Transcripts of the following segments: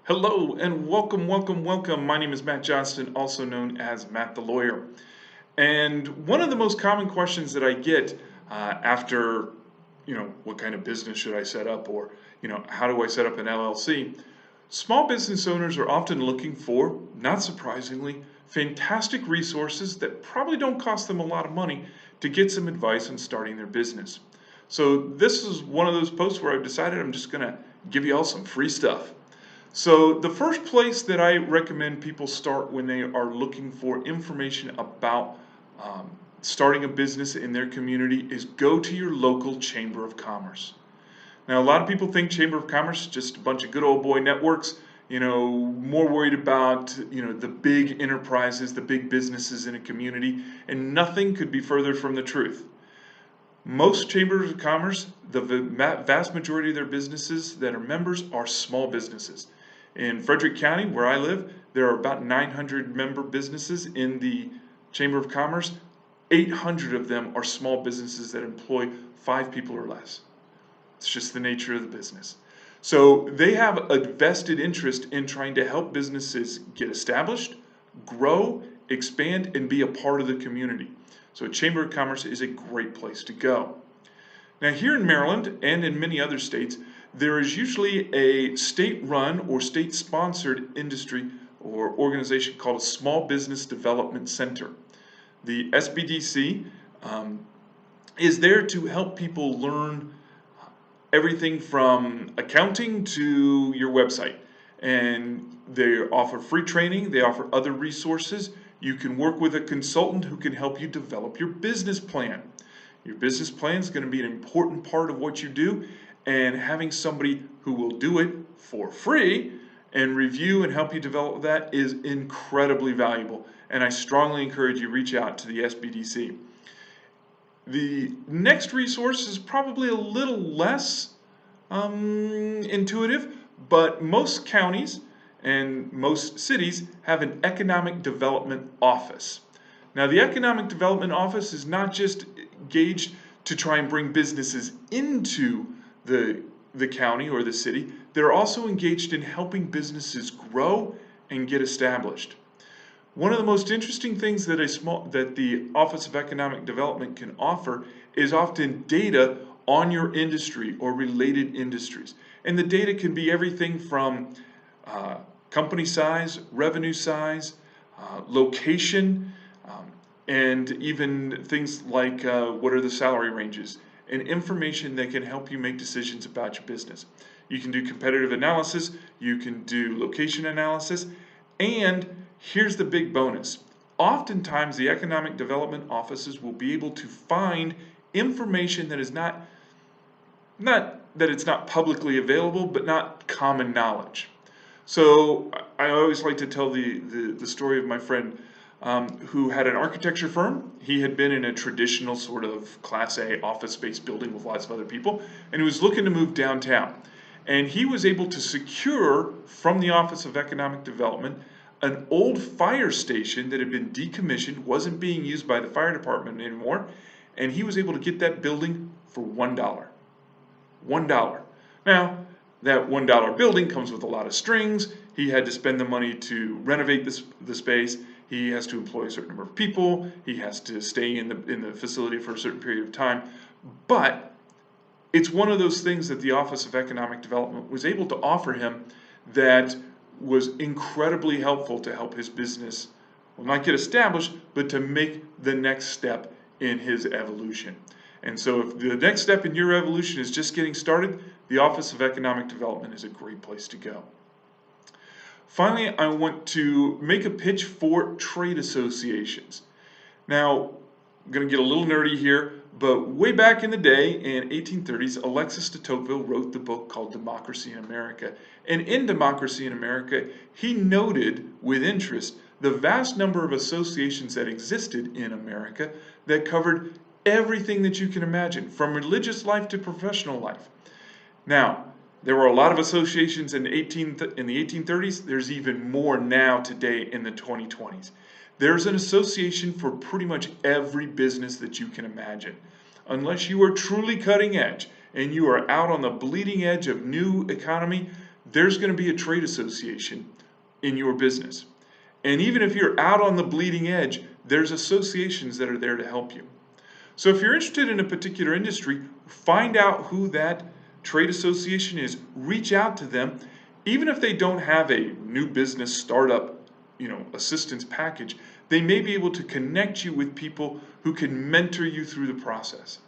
Hello and welcome. My name is Matt Johnston, also known as Matt the Lawyer. And one of the most common questions that I get after, what kind of business should I set up, or, how do I set up an LLC? Small business owners are often looking for, not surprisingly, fantastic resources that probably don't cost them a lot of money to get some advice on starting their business. So this is one of those posts where I've decided I'm just going to give you all some free stuff. So the first place that I recommend people start when they are looking for information about starting a business in their community is go to your local Chamber of Commerce. Now, a lot of people think Chamber of Commerce is just a bunch of good old boy networks, more worried about, the big enterprises, the big businesses in a community, and nothing could be further from the truth. Most chambers of commerce, the vast majority of their businesses that are members are small businesses. In Frederick County, where I live, there are about 900 member businesses in the Chamber of Commerce. 800 of them are small businesses that employ 5 people or less. It's just the nature of the business. So they have a vested interest in trying to help businesses get established, grow, expand, and be a part of the community. So a Chamber of Commerce is a great place to go. Now here in Maryland and in many other states, there is usually a state-run or state-sponsored industry or organization called a Small Business Development Center. The SBDC is there to help people learn everything from accounting to your website. And they offer free training, they offer other resources. You can work with a consultant who can help you develop your business plan. Your business plan is going to be an important part of what you do, and having somebody who will do it for free and review and help you develop that is incredibly valuable. And I strongly encourage you reach out to the SBDC. The next resource is probably a little less intuitive, but most counties and most cities have an economic development office. Now, the economic development office is not just gauged to try and bring businesses into the county or the city. They're also engaged in helping businesses grow and get established. One of the most interesting things that the Office of Economic Development can offer is often data on your industry or related industries. And the data can be everything from company size, revenue size, location, and even things like what are the salary ranges, and information that can help you make decisions about your business. You can do competitive analysis, you can do location analysis, and here's the big bonus. Oftentimes, the economic development offices will be able to find information that is not that it's not publicly available, but not common knowledge. So I always like to tell the story of my friend who had an architecture firm. He had been in a traditional sort of Class A office space building with lots of other people, and he was looking to move downtown. And he was able to secure from the Office of Economic Development an old fire station that had been decommissioned, wasn't being used by the fire department anymore, and he was able to get that building for $1. $1. Now, that $1 building comes with a lot of strings. He had to spend the money to renovate the space. He has to employ a certain number of people. He has to stay in the facility for a certain period of time. But it's one of those things that the Office of Economic Development was able to offer him that was incredibly helpful to help his business, well, not get established, but to make the next step in his evolution. And so if the next step in your evolution is just getting started, the Office of Economic Development is a great place to go. Finally, I want to make a pitch for trade associations. Now, I'm going to get a little nerdy here, but way back in the day, in 1830s, Alexis de Tocqueville wrote the book called Democracy in America. And in Democracy in America, he noted with interest the vast number of associations that existed in America that covered everything that you can imagine, from religious life to professional life. Now, there were a lot of associations in the 1830s. There's even more now today in the 2020s. There's an association for pretty much every business that you can imagine. Unless you are truly cutting edge and you are out on the bleeding edge of new economy, there's going to be a trade association in your business. And even if you're out on the bleeding edge, there's associations that are there to help you. So if you're interested in a particular industry, find out who that trade association is, reach out to them. Even if they don't have a new business startup, assistance package, they may be able to connect you with people who can mentor you through the process.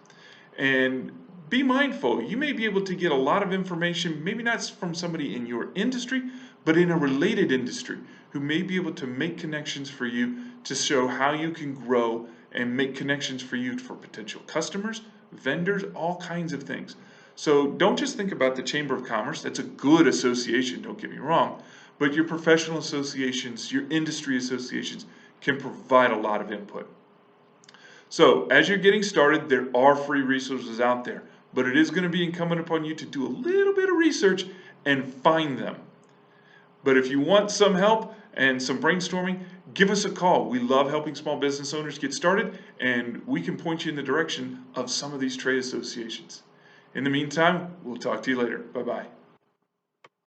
And be mindful, you may be able to get a lot of information, maybe not from somebody in your industry, but in a related industry who may be able to make connections for you to show how you can grow and make connections for you for potential customers, vendors, all kinds of things. So don't just think about the Chamber of Commerce. That's a good association, don't get me wrong, but your professional associations, your industry associations can provide a lot of input. So as you're getting started, there are free resources out there, but it is going to be incumbent upon you to do a little bit of research and find them. But if you want some help and some brainstorming, give us a call. We love helping small business owners get started, and we can point you in the direction of some of these trade associations. In the meantime, we'll talk to you later. Bye-bye.